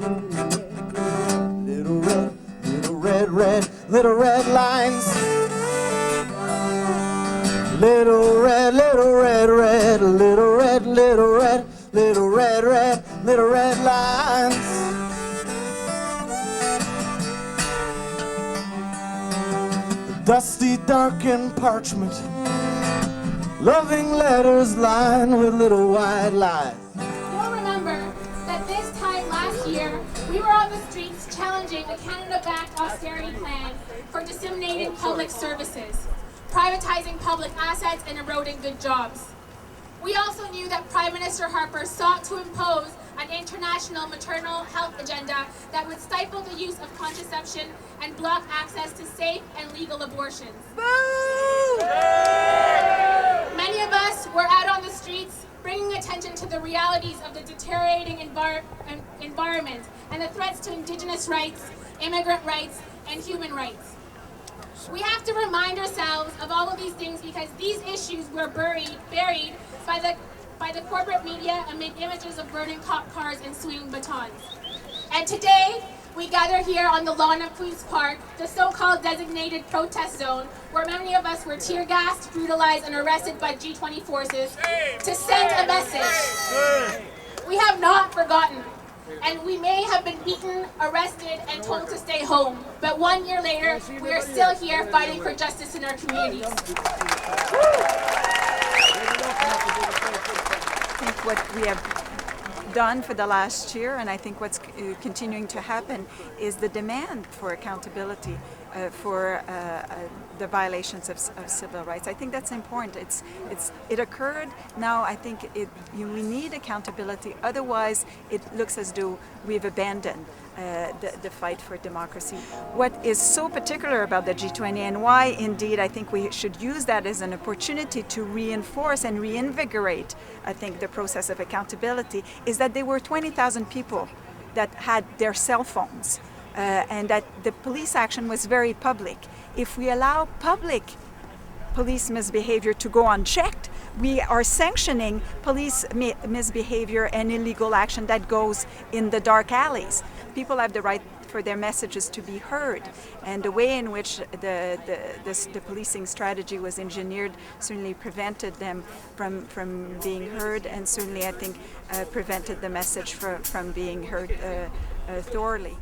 Little red, little red lines. Little red, little red, little red, little red, little red lines. Dusty, darkened parchment, loving letters lined with little white lies. You'll remember that this time last year, we were on the streets challenging a Canada-backed austerity plan for disseminating public services, privatizing public assets and eroding good jobs. We also knew that Prime Minister Harper sought to impose an international maternal health agenda that would stifle the use of contraception and block access to safe and legal abortions. Many of us were out on the streets bringing attention to the realities of the deteriorating environment and the threats to Indigenous rights, immigrant rights, and human rights. We have to remind ourselves of all of these things because these issues were buried by the corporate media amid images of burning cop cars and swinging batons. And today, we gather here on the lawn of Queen's Park, the so-called designated protest zone, where many of us were tear-gassed, brutalized, and arrested by G20 forces to send a message. We have not forgotten, and we may have been beaten, arrested, and told to stay home, but 1 year later, we are still here fighting for justice in our communities. I think what we have done for the last year, and I think what's continuing to happen, is the demand for accountability for the violations of civil rights. I think that's important. It occurred. Now I think we need accountability. Otherwise, it looks as though we've abandoned the fight for democracy. What is so particular about the G20 and why indeed I think we should use that as an opportunity to reinforce and reinvigorate, I think, the process of accountability is that there were 20,000 people that had their cell phones and that the police action was very public. If we allow public police misbehavior to go unchecked, we are sanctioning police misbehavior and illegal action that goes in the dark alleys. People have the right for their messages to be heard, and the way in which the policing strategy was engineered certainly prevented them from being heard, and certainly I think prevented the message from being heard thoroughly.